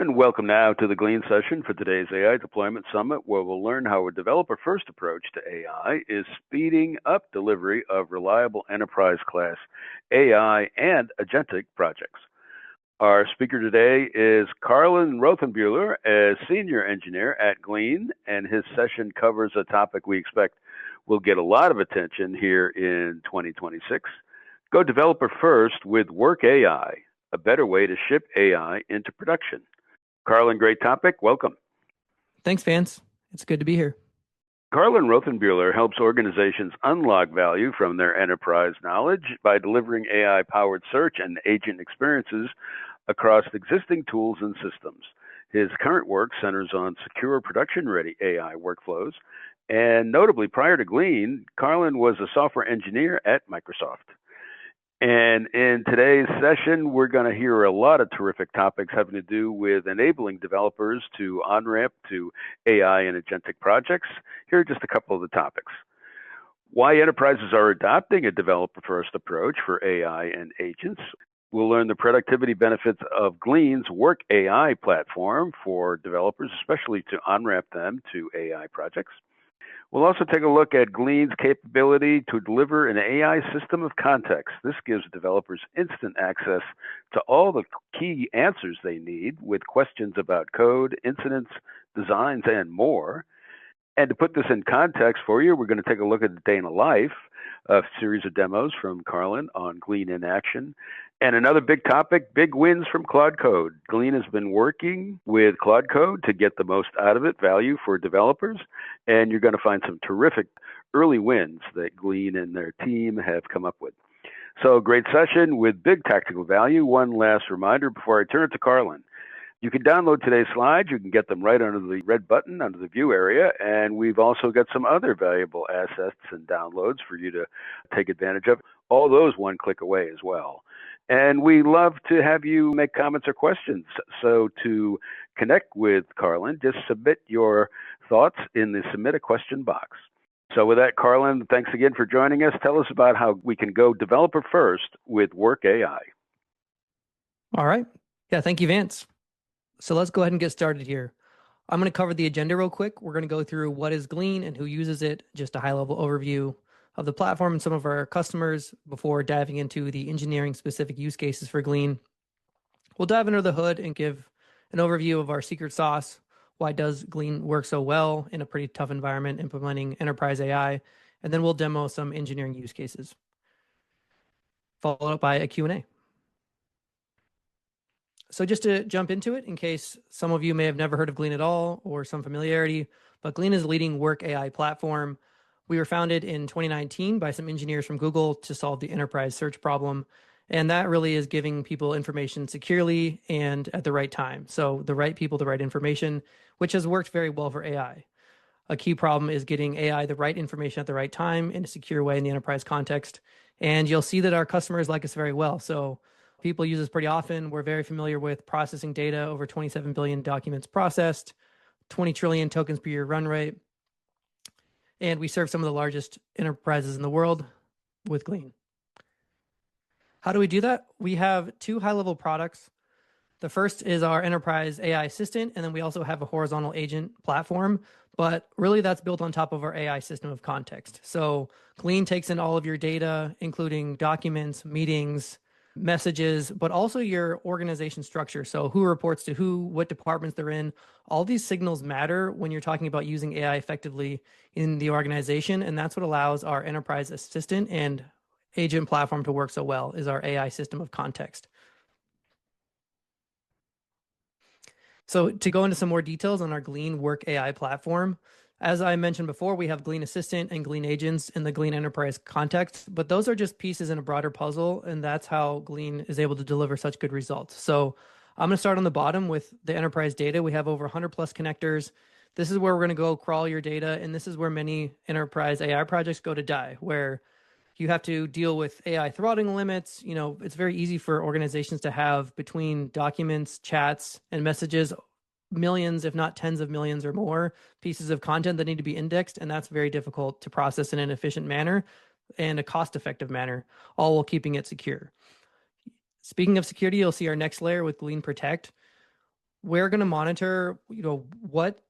And welcome now to the Glean session for today's AI Deployment Summit, where we'll learn how a developer-first approach to AI is speeding up delivery of reliable enterprise-class AI and agentic projects. Our speaker today is Carlin Rothenbuehler, a senior engineer at Glean, and his session covers a topic we expect will get a lot of attention here in 2026. Go developer first with Work AI, a better way to ship AI into production. Carlin, great topic. Welcome. Thanks, Vance. It's good to be here. Carlin Rothenbuehler helps organizations unlock value from their enterprise knowledge by delivering AI-powered search and agent experiences across existing tools and systems. His current work centers on secure production-ready AI workflows, and notably, prior to Glean, Carlin was a software engineer at Microsoft. And in today's session, we're going to hear a lot of terrific topics having to do with enabling developers to on-ramp to AI and agentic projects. Here are just a couple of the topics. Why enterprises are adopting a developer-first approach for AI and agents. We'll learn the productivity benefits of Glean's Work AI platform for developers, especially to on-ramp them to AI projects. We'll also take a look at Glean's capability to deliver an AI system of context. This gives developers instant access to all the key answers they need with questions about code, incidents, designs, and more. And to put this in context for you, we're going to take a look at the day in the life, a series of demos from Carlin on Glean in action. And another big topic, big wins from Claude Code. Glean has been working with Claude Code to get the most out of it, value for developers, and you're going to find some terrific early wins that Glean and their team have come up with. So great session with big tactical value. One last reminder before I turn it to Carlin. You can download today's slides. You can get them right under the red button under the view area. And we've also got some other valuable assets and downloads for you to take advantage of. All those one click away as well. And we love to have you make comments or questions. So to connect with Carlin, just submit your thoughts in the submit a question box. So with that, Carlin, thanks again for joining us. Tell us about how we can go developer first with Work AI. All right. Yeah, thank you, Vance. So let's go ahead and get started here. I'm going to cover the agenda real quick. We're going to go through what is Glean and who uses it, just a high-level overview of the platform and some of our customers before diving into the engineering-specific use cases for Glean. We'll dive under the hood and give an overview of our secret sauce. Why does Glean work so well in a pretty tough environment implementing enterprise AI? And then we'll demo some engineering use cases, followed up by a Q&A. So just to jump into it, in case some of you may have never heard of Glean at all or some familiarity, but Glean is a leading work AI platform. We were founded in 2019 by some engineers from Google to solve the enterprise search problem. And that really is giving people information securely and at the right time. So the right people, the right information, which has worked very well for AI. A key problem is getting AI the right information at the right time in a secure way in the enterprise context. And you'll see that our customers like us very well. So people use us pretty often. We're very familiar with processing data, over 27 billion documents processed, 20 trillion tokens per year run rate. And we serve some of the largest enterprises in the world with Glean. How do we do that? We have two high-level products. The first is our enterprise AI assistant, and then we also have a horizontal agent platform, but really that's built on top of our AI system of context. So Glean takes in all of your data, including documents, meetings, messages, but also your organization structure. So who reports to who, what departments they're in. All these signals matter when you're talking about using AI effectively in the organization. And that's what allows our enterprise assistant and agent platform to work so well, is our AI system of context. So to go into some more details on our Glean Work AI platform, as I mentioned before, we have Glean Assistant and Glean Agents in the Glean Enterprise context, but those are just pieces in a broader puzzle, and that's how Glean is able to deliver such good results. So I'm going to start on the bottom with the enterprise data. We have over 100 plus connectors. This is where we're going to go crawl your data, and this is where many enterprise AI projects go to die, where you have to deal with AI throttling limits. You know, it's very easy for organizations to have between documents, chats, and messages millions, if not tens of millions or more pieces of content that need to be indexed. And that's very difficult to process in an efficient manner and a cost-effective manner, all while keeping it secure. Speaking of security, you'll see our next layer with Glean Protect. we're going to monitor, what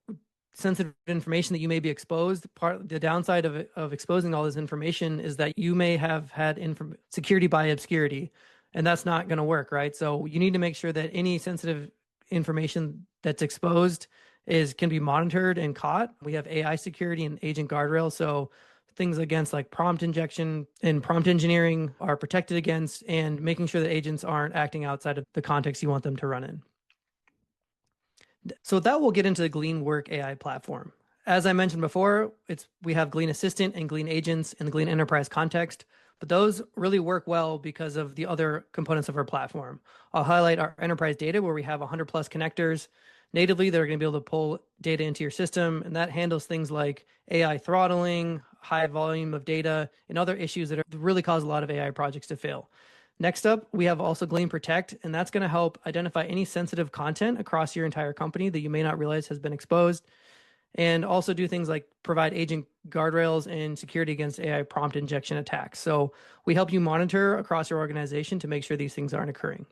sensitive information that you may be exposed. The downside of exposing all this information is that you may have had security by obscurity, and that's not going to work, right? So you need to make sure that any sensitive information that's exposed can be monitored and caught. We have AI security and agent guardrails, so things against like prompt injection and prompt engineering are protected against, and making sure that agents aren't acting outside of the context you want them to run in. So that will get into the Glean Work AI platform. As I mentioned before, we have Glean Assistant and Glean Agents in the Glean Enterprise context, but those really work well because of the other components of our platform. I'll highlight our enterprise data, where we have 100 plus connectors natively that are going to be able to pull data into your system, and that handles things like AI throttling, high volume of data, and other issues that really cause a lot of AI projects to fail. Next up, we have also Glean Protect, and that's going to help identify any sensitive content across your entire company that you may not realize has been exposed, and also do things like provide agent guardrails and security against AI prompt injection attacks. So we help you monitor across your organization to make sure these things aren't occurring.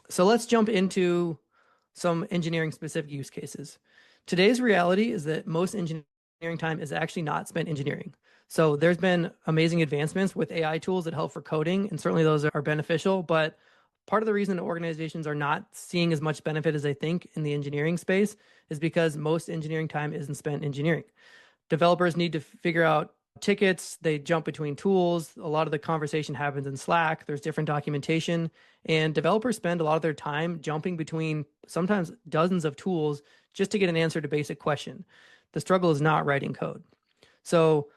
So let's jump into some engineering specific use cases. Today's reality is that most engineering time is actually not spent engineering. So there's been amazing advancements with AI tools that help for coding, and certainly those are beneficial. But part of the reason organizations are not seeing as much benefit as they think in the engineering space is because most engineering time isn't spent engineering. Developers need to figure out tickets, they jump between tools. A lot of the conversation happens in Slack. There's different documentation, and developers spend a lot of their time jumping between sometimes dozens of tools just to get an answer to a basic question. The struggle is not writing code. So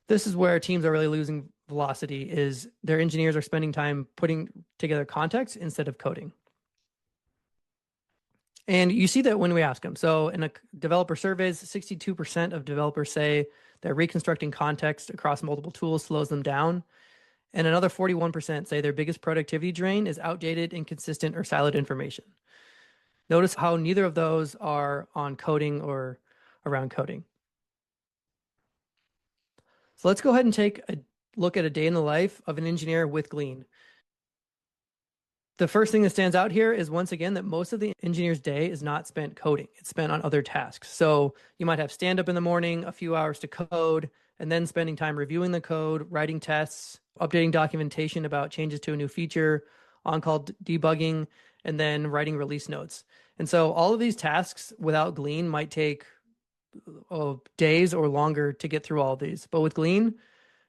this is where teams are really losing velocity, is their engineers are spending time putting together context instead of coding. And you see that when we ask them. So in a developer surveys, 62% of developers say that reconstructing context across multiple tools slows them down. And another 41% say their biggest productivity drain is outdated, inconsistent, or siloed information. Notice how neither of those are on coding or around coding. So let's go ahead and take a look at a day in the life of an engineer with Glean. The first thing that stands out here is, once again, that most of the engineer's day is not spent coding. It's spent on other tasks. So you might have stand up in the morning, a few hours to code, and then spending time reviewing the code, writing tests, updating documentation about changes to a new feature, on-call debugging, and then writing release notes. And so all of these tasks without Glean might take days or longer to get through all of these. But with Glean,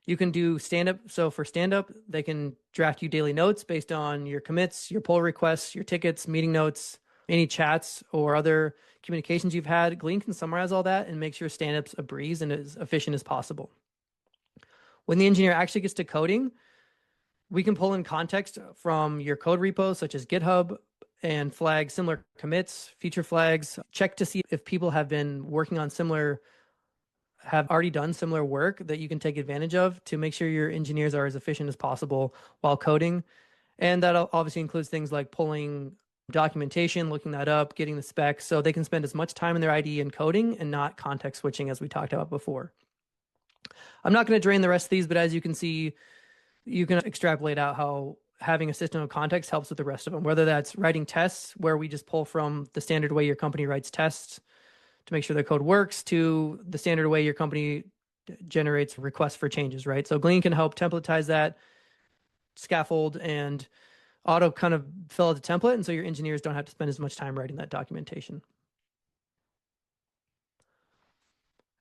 you can do stand-up. So for stand-up, they can draft you daily notes based on your commits, your pull requests, your tickets, meeting notes, any chats or other communications you've had. Glean can summarize all that and make sure stand-up's a breeze and as efficient as possible. When the engineer actually gets to coding, we can pull in context from your code repos, such as GitHub, and flag similar commits, feature flags, check to see if people have already done similar work that you can take advantage of to make sure your engineers are as efficient as possible while coding. And that obviously includes things like pulling documentation, looking that up, getting the specs, so they can spend as much time in their IDE and coding and not context switching, as we talked about before. I'm not going to drain the rest of these, but as you can see, you can extrapolate out how having a system of context helps with the rest of them, whether that's writing tests, where we just pull from the standard way your company writes tests to make sure the code works, to the standard way your company generates requests for changes, right? So Glean can help templatize that, scaffold, and auto kind of fill out the template, and so your engineers don't have to spend as much time writing that documentation.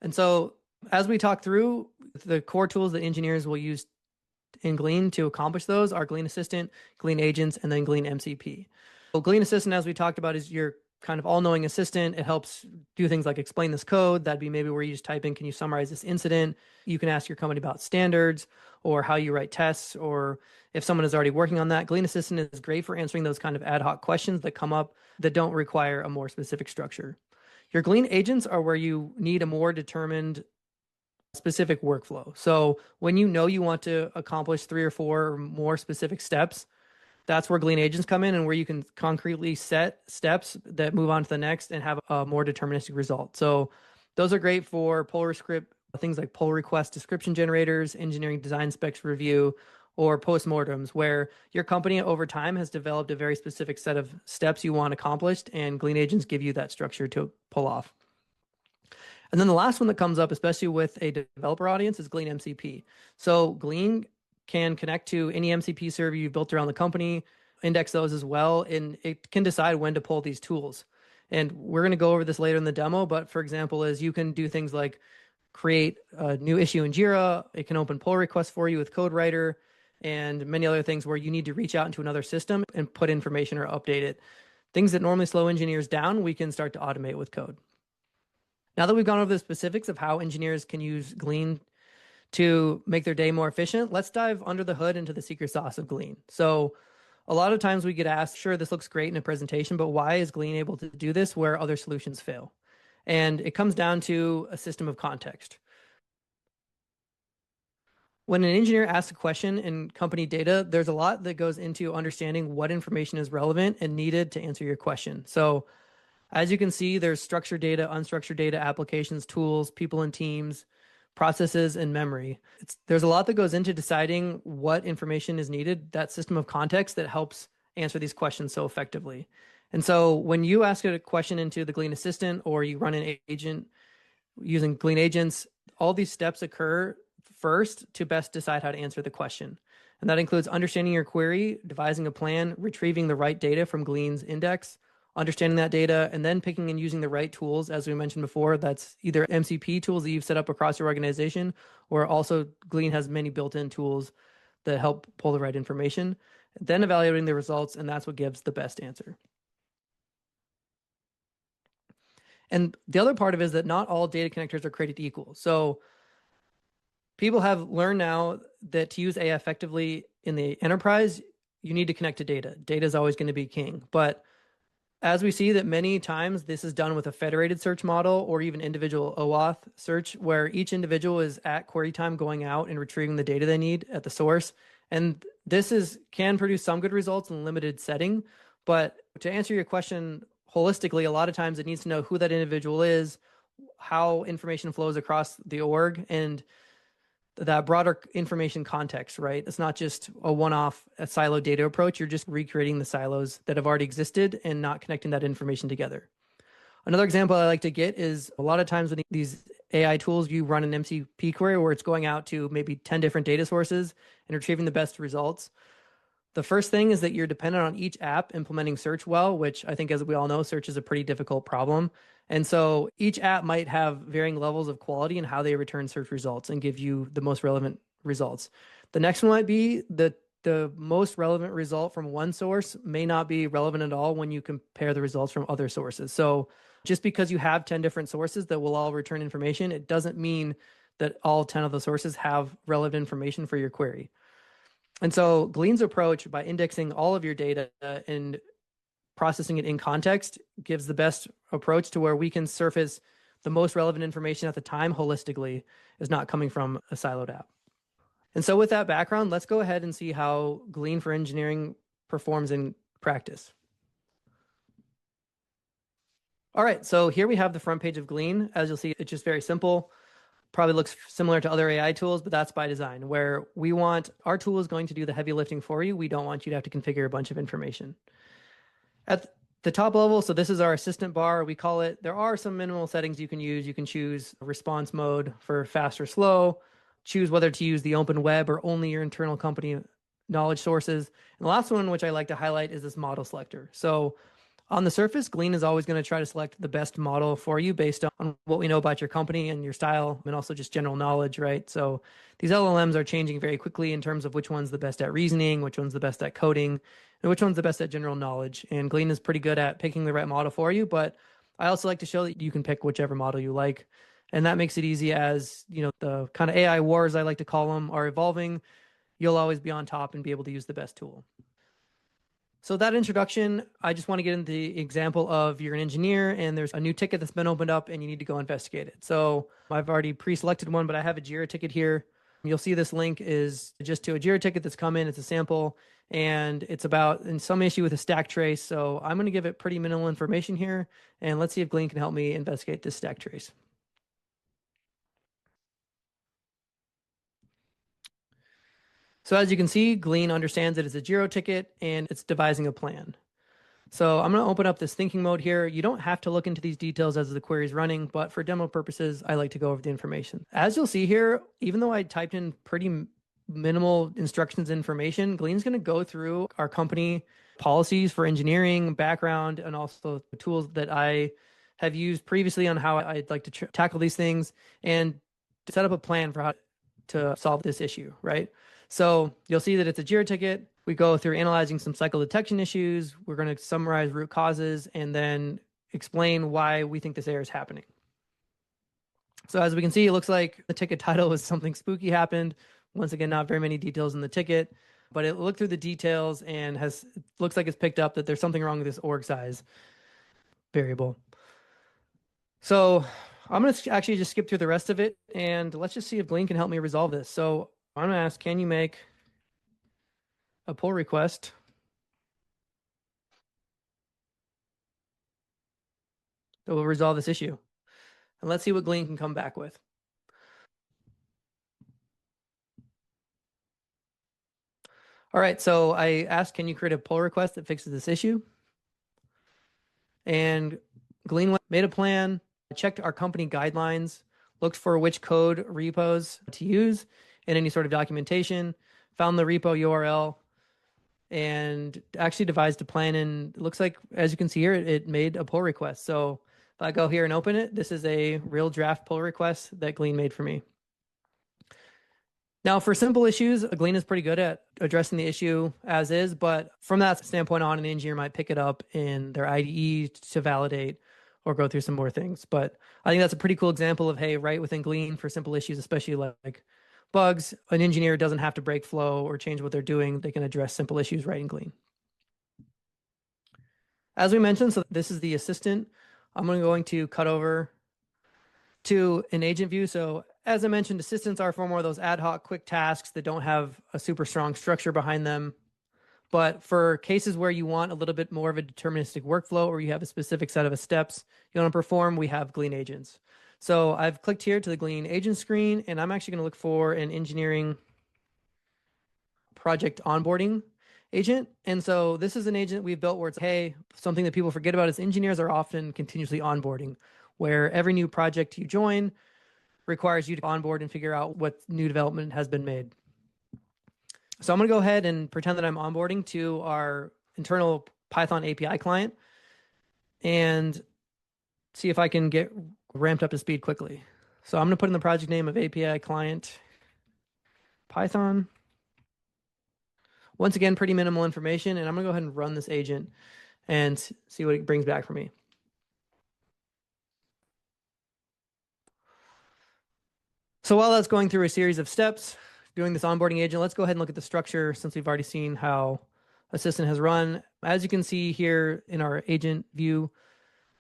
And so as we talk through, the core tools that engineers will use in Glean to accomplish those are Glean Assistant, Glean Agents, and then Glean MCP. So Glean Assistant, as we talked about, is your kind of all-knowing assistant. It helps do things like explain this code. That'd be maybe where you just type in, can you summarize this incident? You can ask your company about standards or how you write tests, or if someone is already working on that. Glean Assistant is great for answering those kind of ad hoc questions that come up that don't require a more specific structure. Your Glean Agents are where you need a more determined specific workflow. So when you know you want to accomplish 3 or 4 or more specific steps, that's where Glean Agents come in, and where you can concretely set steps that move on to the next and have a more deterministic result. So those are great for pull script, things like pull request description generators, engineering design specs review, or postmortems, where your company over time has developed a very specific set of steps you want accomplished, and Glean agents give you that structure to pull off. And then the last one that comes up, especially with a developer audience, is Glean MCP. So Glean can connect to any MCP server you've built around the company, index those as well, and it can decide when to pull these tools. And we're going to go over this later in the demo, but for example, is you can do things like create a new issue in Jira. It can open pull requests for you with CodeWriter and many other things where you need to reach out into another system and put information or update it. Things that normally slow engineers down, we can start to automate with code. Now that we've gone over the specifics of how engineers can use Glean to make their day more efficient, let's dive under the hood into the secret sauce of Glean. So a lot of times we get asked, sure, this looks great in a presentation, but why is Glean able to do this where other solutions fail? And it comes down to a system of context. When an engineer asks a question in company data, there's a lot that goes into understanding what information is relevant and needed to answer your question. So as you can see, there's structured data, unstructured data, applications, tools, people and teams, processes, and memory. There's a lot that goes into deciding what information is needed, that system of context that helps answer these questions so effectively. And so when you ask a question into the Glean Assistant or you run an agent using Glean agents, all these steps occur first to best decide how to answer the question. And that includes understanding your query, devising a plan, retrieving the right data from Glean's index, understanding that data, and then picking and using the right tools, as we mentioned before. That's either MCP tools that you've set up across your organization, or also Glean has many built-in tools that help pull the right information, then evaluating the results, and that's what gives the best answer. And the other part of it is that not all data connectors are created equal. So people have learned now that to use AI effectively in the enterprise, you need to connect to data. Data is always going to be king. But as we see that many times this is done with a federated search model or even individual OAuth search, where each individual is at query time going out and retrieving the data they need at the source. And this can produce some good results in limited setting. But to answer your question holistically, a lot of times it needs to know who that individual is, how information flows across the org, and that broader information context, right? It's not just a one-off silo data approach. You're just recreating the silos that have already existed and not connecting that information together. Another example I like to get is a lot of times with these AI tools, you run an MCP query where it's going out to maybe 10 different data sources and retrieving the best results. The first thing is that you're dependent on each app implementing search well, which I think, as we all know, search is a pretty difficult problem. And so each app might have varying levels of quality in how they return search results and give you the most relevant results. The next one might be that the most relevant result from one source may not be relevant at all when you compare the results from other sources. So just because you have 10 different sources that will all return information, it doesn't mean that all 10 of the sources have relevant information for your query. And so Glean's approach, by indexing all of your data and processing it in context, gives the best approach to where we can surface the most relevant information at the time holistically, is not coming from a siloed app. And so with that background, let's go ahead and see how Glean for engineering performs in practice. All right, so here we have the front page of Glean. As you'll see, it's just very simple. Probably looks similar to other AI tools, but that's by design, where we want our tool is going to do the heavy lifting for you. We don't want you to have to configure a bunch of information. At the top level, so this is our assistant bar, we call it. There are some minimal settings you can use. You can choose response mode for fast or slow, choose whether to use the open web or only your internal company knowledge sources. And the last one, which I like to highlight, is this model selector. So on the surface, Glean is always going to try to select the best model for you based on what we know about your company and your style, and also just general knowledge, right? So these LLMs are changing very quickly in terms of which one's the best at reasoning, which one's the best at coding, and which one's the best at general knowledge. And Glean is pretty good at picking the right model for you, but I also like to show that you can pick whichever model you like. And that makes it easy as, you know, the kind of AI wars, I like to call them, are evolving. You'll always be on top and be able to use the best tool. So that introduction, I just want to get into the example of you're an engineer and there's a new ticket that's been opened up and you need to go investigate it. So I've already pre-selected one, but I have a Jira ticket here. You'll see this link is just to a Jira ticket that's come in. It's a sample and it's about some issue with a stack trace. So I'm going to give it pretty minimal information here and let's see if Glean can help me investigate this stack trace. So as you can see, Glean understands that it's a Jira ticket and it's devising a plan. So I'm going to open up this thinking mode here. You don't have to look into these details as the query is running, but for demo purposes, I like to go over the information. As you'll see here, even though I typed in pretty minimal instructions information, Glean's going to go through our company policies for engineering, background, and also the tools that I have used previously on how I'd like to tackle these things and to set up a plan for how to solve this issue, right? So you'll see that it's a Jira ticket. We go through analyzing some cycle detection issues. We're going to summarize root causes and then explain why we think this error is happening. So as we can see, it looks like the ticket title was something spooky happened. Once again, not very many details in the ticket, but it looked through the details and looks like it's picked up that there's something wrong with this org size variable. So I'm going to actually just skip through the rest of it, and let's just see if Glean can help me resolve this. So I'm going to ask, can you make a pull request that will resolve this issue? And let's see what Glean can come back with. All right, so I asked, can you create a pull request that fixes this issue? And Glean made a plan, checked our company guidelines, looked for which code repos to use in any sort of documentation, found the repo URL, and actually devised a plan. And it looks like, as you can see here, it made a pull request. So if I go here and open it, this is a real draft pull request that Glean made for me. Now, for simple issues, Glean is pretty good at addressing the issue as is, but from that standpoint on, an engineer might pick it up in their IDE to validate or go through some more things. But I think that's a pretty cool example of, hey, right within Glean for simple issues, especially like bugs, an engineer doesn't have to break flow or change what they're doing. They can address simple issues right in Glean. As we mentioned, so this is the assistant. I'm going to cut over to an agent view. So as I mentioned, assistants are for more of those ad hoc quick tasks that don't have a super strong structure behind them. But for cases where you want a little bit more of a deterministic workflow or you have a specific set of steps you want to perform, we have Glean agents. So I've clicked here to the Glean agent screen, and I'm actually going to look for an engineering project onboarding agent. And so this is an agent we've built where it's, hey, something that people forget about is engineers are often continuously onboarding, where every new project you join requires you to onboard and figure out what new development has been made. So I'm going to go ahead and pretend that I'm onboarding to our internal Python API client and see if I can get ramped up to speed quickly. So I'm going to put in the project name of API client Python. Once again, pretty minimal information, and I'm going to go ahead and run this agent and see what it brings back for me. So while that's going through a series of steps, doing this onboarding agent, let's go ahead and look at the structure since we've already seen how Assistant has run. As you can see here in our agent view,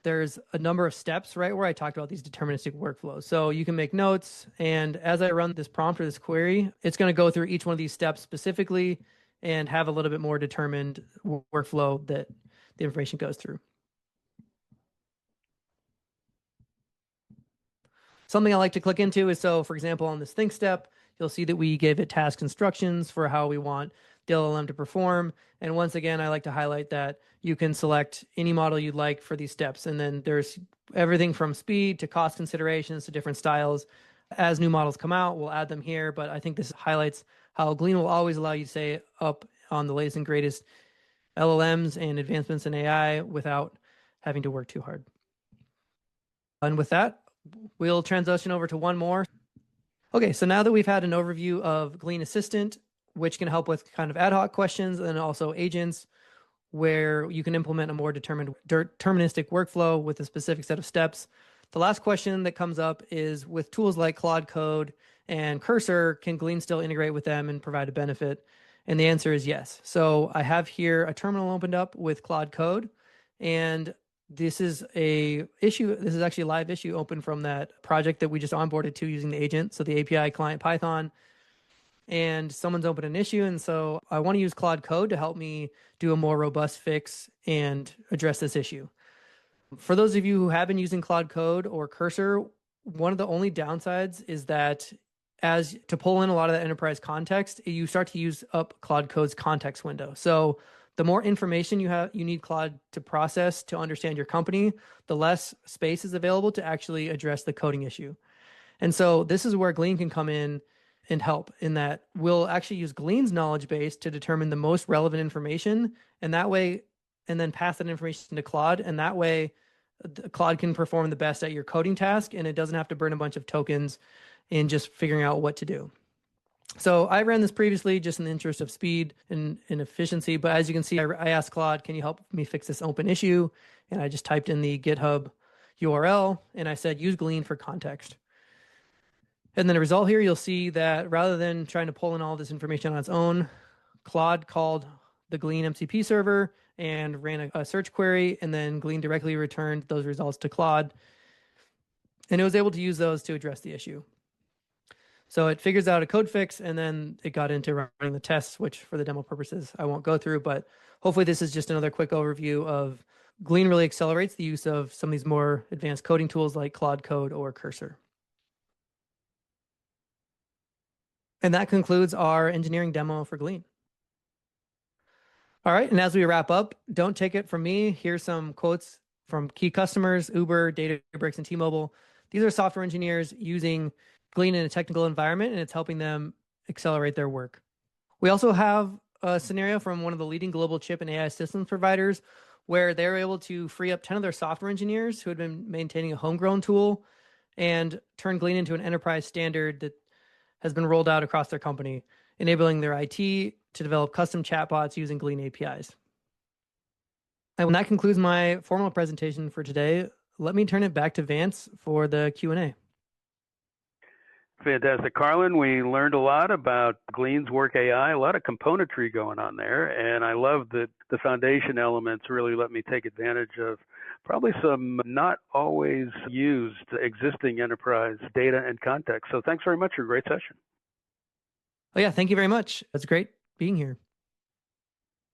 there's a number of steps, right, where I talked about these deterministic workflows. So you can make notes, and as I run this prompt or this query, it's going to go through each one of these steps specifically and have a little bit more determined workflow that the information goes through. Something I like to click into is, so for example, on this think step, you'll see that we gave it task instructions for how we want the LLM to perform. And once again, I like to highlight that you can select any model you'd like for these steps. And then there's everything from speed to cost considerations to different styles. As new models come out, we'll add them here. But I think this highlights how Glean will always allow you to stay up on the latest and greatest LLMs and advancements in AI without having to work too hard. And with that, we'll transition over to one more. Okay, so now that we've had an overview of Glean Assistant, which can help with kind of ad hoc questions, and also agents where you can implement a more deterministic workflow with a specific set of steps. The last question that comes up is, with tools like Claude Code and Cursor, can Glean still integrate with them and provide a benefit? And the answer is yes. So I have here a terminal opened up with Claude Code, and this is a issue. This is actually a live issue open from that project that we just onboarded to using the agent. So the API client Python, and someone's opened an issue. And so I want to use Claude Code to help me do a more robust fix and address this issue. For those of you who have been using Claude Code or Cursor, one of the only downsides is that as to pull in a lot of that enterprise context, you start to use up Claude Code's context window. So the more information you need Claude to process to understand your company, the less space is available to actually address the coding issue. And so this is where Glean can come in and help, in that we'll actually use Glean's knowledge base to determine the most relevant information, and that way, and then pass that information to Claude, and that way Claude can perform the best at your coding task, and it doesn't have to burn a bunch of tokens in just figuring out what to do. So I ran this previously just in the interest of speed and efficiency, but as you can see, I asked Claude, can you help me fix this open issue? And I just typed in the GitHub URL, and I said, use Glean for context. And then the result here, you'll see that rather than trying to pull in all this information on its own, Claude called the Glean MCP server and ran a search query, and then Glean directly returned those results to Claude. And it was able to use those to address the issue. So it figures out a code fix, and then it got into running the tests, which for the demo purposes, I won't go through, but hopefully this is just another quick overview of Glean really accelerates the use of some of these more advanced coding tools like Claude Code or Cursor. And that concludes our engineering demo for Glean. All right, and as we wrap up, don't take it from me. Here's some quotes from key customers, Uber, Databricks, and T-Mobile. These are software engineers using Glean in a technical environment, and it's helping them accelerate their work. We also have a scenario from one of the leading global chip and AI systems providers where they were able to free up 10 of their software engineers who had been maintaining a homegrown tool and turn Glean into an enterprise standard that has been rolled out across their company, enabling their IT to develop custom chatbots using Glean APIs. And that concludes my formal presentation for today. Let me turn it back to Vance for the Q&A. Fantastic, Carlin. We learned a lot about Glean's Work AI, a lot of componentry going on there, and I love that the foundation elements really let me take advantage of probably some not always used existing enterprise data and context. So thanks very much for a great session. Oh yeah, thank you very much. It's great being here.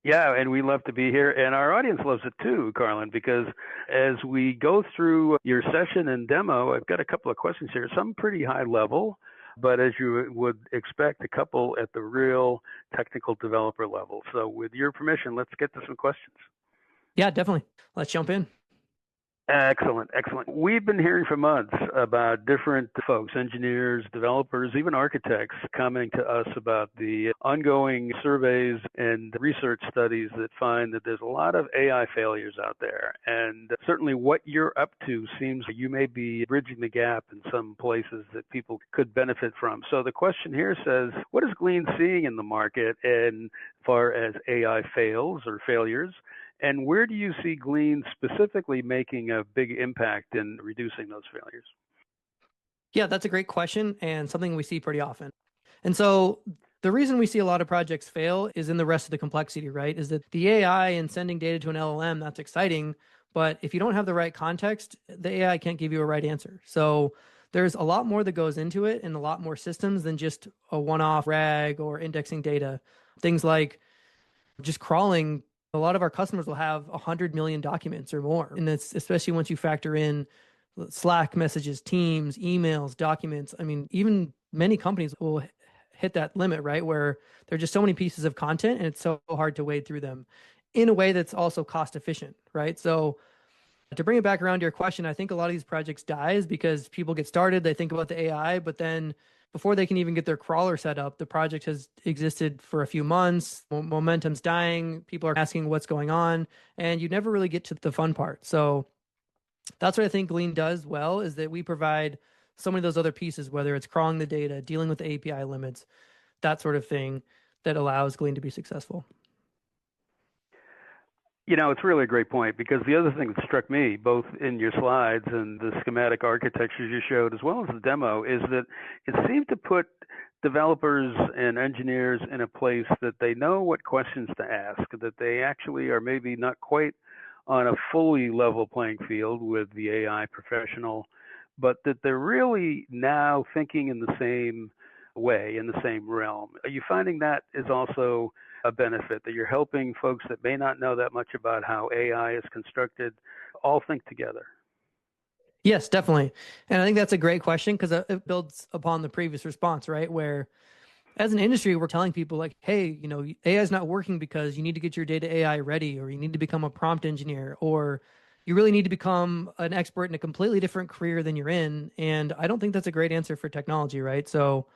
Yeah, and we love to be here, and our audience loves it too, Carlin, because as we go through your session and demo, I've got a couple of questions here, some pretty high level, but as you would expect, a couple at the real technical developer level. So with your permission, let's get to some questions. Yeah, definitely. Let's jump in. Excellent, excellent. We've been hearing for months about different folks, engineers, developers, even architects, commenting to us about the ongoing surveys and research studies that find that there's a lot of AI failures out there. And certainly what you're up to seems you may be bridging the gap in some places that people could benefit from. So the question here says, what is Glean seeing in the market as far as AI fails or failures? And where do you see Glean specifically making a big impact in reducing those failures? Yeah, that's a great question and something we see pretty often. And so the reason we see a lot of projects fail is in the rest of the complexity, right? Is that the AI and sending data to an LLM, that's exciting, but if you don't have the right context, the AI can't give you a right answer. So there's a lot more that goes into it and a lot more systems than just a one-off RAG or indexing data. Things like just crawling. A lot of our customers will have 100 million documents or more. And it's especially once you factor in Slack messages, Teams, emails, documents. I mean, even many companies will hit that limit, right? Where there are just so many pieces of content and it's so hard to wade through them in a way that's also cost efficient, right? So to bring it back around to your question, I think a lot of these projects die is because people get started, they think about the AI, but then before they can even get their crawler set up, the project has existed for a few months, momentum's dying, people are asking what's going on, and you never really get to the fun part. So that's what I think Glean does well, is that we provide so many of those other pieces, whether it's crawling the data, dealing with the API limits, that sort of thing that allows Glean to be successful. You know, it's really a great point, because the other thing that struck me, both in your slides and the schematic architectures you showed, as well as the demo, is that it seemed to put developers and engineers in a place that they know what questions to ask, that they actually are maybe not quite on a fully level playing field with the AI professional, but that they're really now thinking in the same way, in the same realm. Are you finding that is also a benefit, that you're helping folks that may not know that much about how AI is constructed all think together? Yes, definitely. And I think that's a great question because it builds upon the previous response, right? Where as an industry, we're telling people like, hey, AI is not working because you need to get your data AI ready, or you need to become a prompt engineer, or you really need to become an expert in a completely different career than you're in. And I don't think that's a great answer for technology, right? So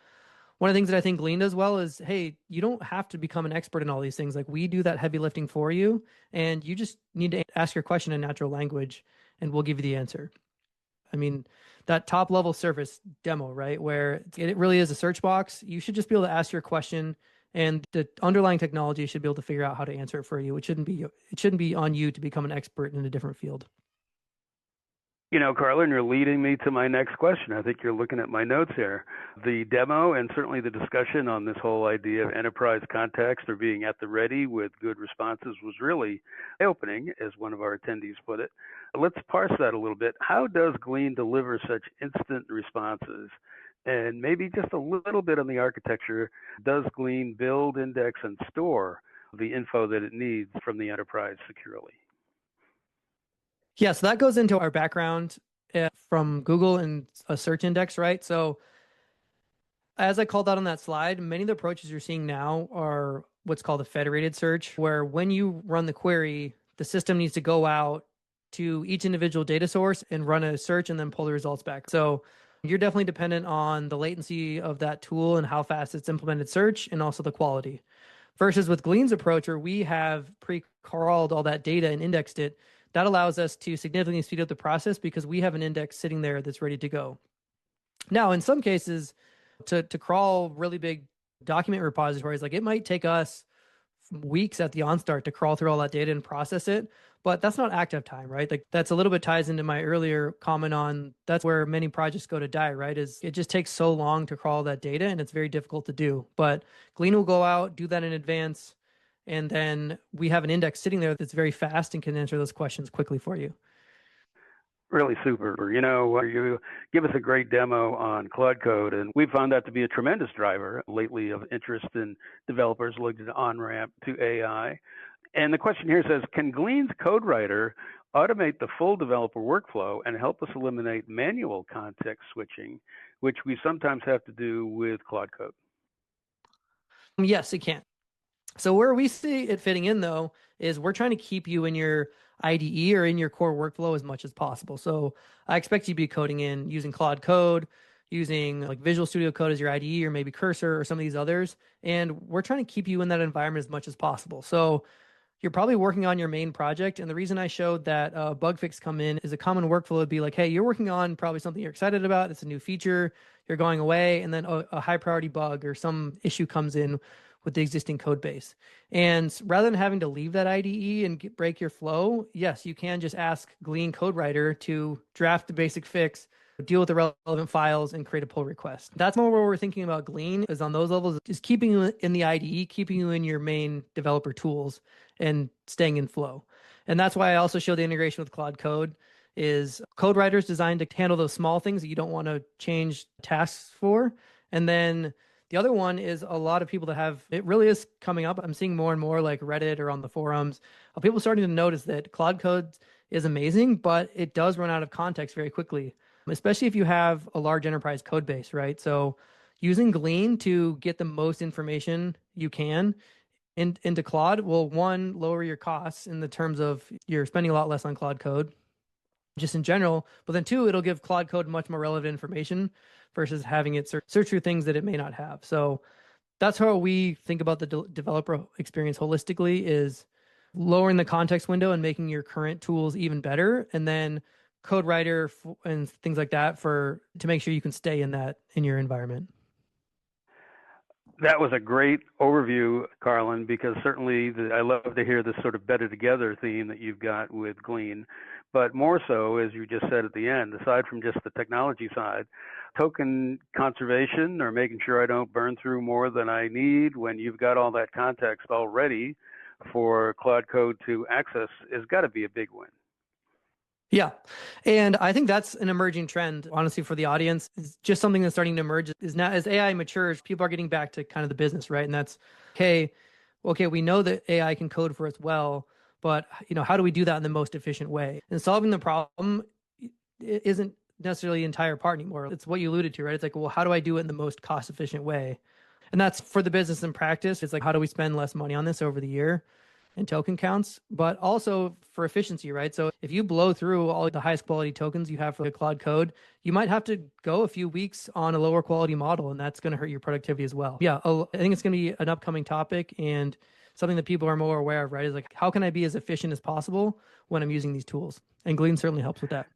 one of the things that I think Glean does well is, hey, you don't have to become an expert in all these things. Like we do that heavy lifting for you, and you just need to ask your question in natural language, and we'll give you the answer. I mean, that top level service demo, right, where it really is a search box, you should just be able to ask your question and the underlying technology should be able to figure out how to answer it for you. It shouldn't be on you to become an expert in a different field. Carlin, you're leading me to my next question. I think you're looking at my notes here. The demo and certainly the discussion on this whole idea of enterprise context or being at the ready with good responses was really eye-opening, as one of our attendees put it. Let's parse that a little bit. How does Glean deliver such instant responses? And maybe just a little bit on the architecture. Does Glean build, index, and store the info that it needs from the enterprise securely? Yeah, so that goes into our background from Google and a search index, right? So as I called out on that slide, many of the approaches you're seeing now are what's called a federated search, where when you run the query, the system needs to go out to each individual data source and run a search and then pull the results back. So you're definitely dependent on the latency of that tool and how fast it's implemented search and also the quality. Versus with Glean's approach, where we have pre-crawled all that data and indexed it, that allows us to significantly speed up the process because we have an index sitting there that's ready to go. Now, in some cases, to crawl really big document repositories, like it might take us weeks at the onstart to crawl through all that data and process it, but that's not active time, right? Like that's a little bit ties into my earlier comment on that's where many projects go to die, right? Is it just takes so long to crawl that data and it's very difficult to do. But Glean will go out, do that in advance, and then we have an index sitting there that's very fast and can answer those questions quickly for you. Really super. You give us a great demo on Claude Code, and we found that to be a tremendous driver lately of interest in developers looking to on-ramp to AI. And the question here says, can Glean's code writer automate the full developer workflow and help us eliminate manual context switching, which we sometimes have to do with Claude Code? Yes, it can. So where we see it fitting in though is we're trying to keep you in your IDE or in your core workflow as much as possible. So I expect you to be coding in using Claude Code, using like Visual Studio Code as your IDE or maybe Cursor or some of these others. And we're trying to keep you in that environment as much as possible. So you're probably working on your main project. And the reason I showed that bug fix come in is a common workflow would be like, hey, you're working on probably something you're excited about. It's a new feature. You're going away. And then a high priority bug or some issue comes in with the existing code base. And rather than having to leave that IDE and break your flow, yes, you can just ask Glean Code Writer to draft the basic fix, deal with the relevant files, and create a pull request. That's more where we're thinking about Glean is on those levels, is keeping you in the IDE, keeping you in your main developer tools and staying in flow. And that's why I also show the integration with Claude Code is Code Writer is designed to handle those small things that you don't want to change tasks for. And then the other one is a lot of people that have, it really is coming up. I'm seeing more and more like Reddit or on the forums of people starting to notice that Claude Code is amazing, but it does run out of context very quickly, especially if you have a large enterprise code base, right? So using Glean to get the most information you can into Claude will, one, lower your costs in the terms of you're spending a lot less on Claude Code just in general, but then two, it'll give Claude Code much more relevant information versus having it search through things that it may not have. So that's how we think about the developer experience holistically is lowering the context window and making your current tools even better. And then code writer and things like that to make sure you can stay in your environment. That was a great overview, Carlin, because certainly I love to hear this sort of better together theme that you've got with Glean. But more so, as you just said at the end, aside from just the technology side, token conservation or making sure I don't burn through more than I need when you've got all that context already for Claude Code to access has got to be a big win. Yeah. And I think that's an emerging trend, honestly, for the audience. It's just something that's starting to emerge is now as AI matures, people are getting back to kind of the business, right? And that's, okay, we know that AI can code for us well, but how do we do that in the most efficient way? And solving the problem isn't necessarily the entire part anymore. It's what you alluded to, right? It's like, well, how do I do it in the most cost efficient way? And that's for the business and practice. It's like, how do we spend less money on this over the year and token counts, but also for efficiency, right? So if you blow through all the highest quality tokens you have for the Claude Code, you might have to go a few weeks on a lower quality model, and that's going to hurt your productivity as well. Yeah, I think it's going to be an upcoming topic and something that people are more aware of, right? Is like, how can I be as efficient as possible when I'm using these tools? And Glean certainly helps with that.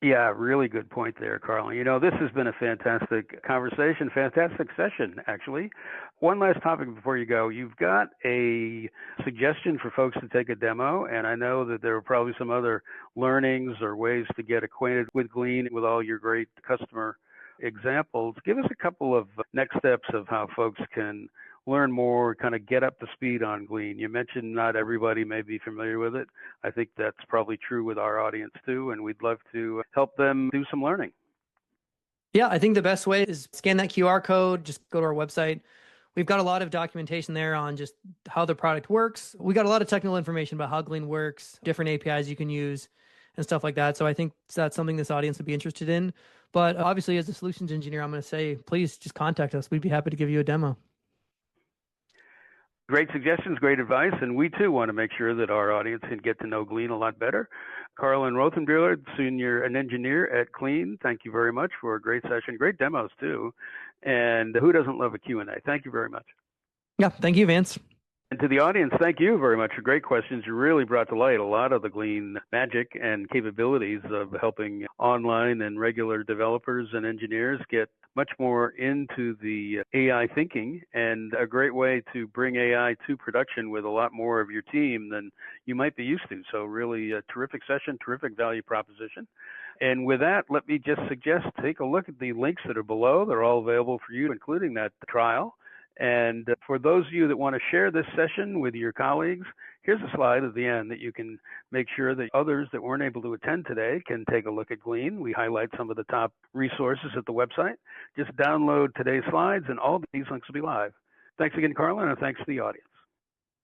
Yeah, really good point there, Carlin. This has been a fantastic conversation, fantastic session, actually. One last topic before you go. You've got a suggestion for folks to take a demo, and I know that there are probably some other learnings or ways to get acquainted with Glean with all your great customer examples. Give us a couple of next steps of how folks can learn more, kind of get up to speed on Glean. You mentioned not everybody may be familiar with it. I think that's probably true with our audience too, and we'd love to help them do some learning. Yeah, I think the best way is scan that QR code, just go to our website. We've got a lot of documentation there on just how the product works. We got a lot of technical information about how Glean works, different APIs you can use and stuff like that. So I think that's something this audience would be interested in. But obviously, as a solutions engineer, I'm going to say, please just contact us. We'd be happy to give you a demo. Great suggestions, great advice, and we too want to make sure that our audience can get to know Glean a lot better. Carlin Rothenbuehler, Senior and Engineer at Glean, thank you very much for a great session, great demos too, and who doesn't love a Q&A? Thank you very much. Yeah, thank you, Vance. And to the audience, thank you very much for great questions. You really brought to light a lot of the Glean magic and capabilities of helping online and regular developers and engineers get much more into the AI thinking, and a great way to bring AI to production with a lot more of your team than you might be used to. So really a terrific session, terrific value proposition. And with that, let me just suggest take a look at the links that are below. They're all available for you, including that trial. And for those of you that want to share this session with your colleagues, here's a slide at the end that you can make sure that others that weren't able to attend today can take a look at Glean. We highlight some of the top resources at the website. Just download today's slides and all of these links will be live. Thanks again, Carlin, and thanks to the audience.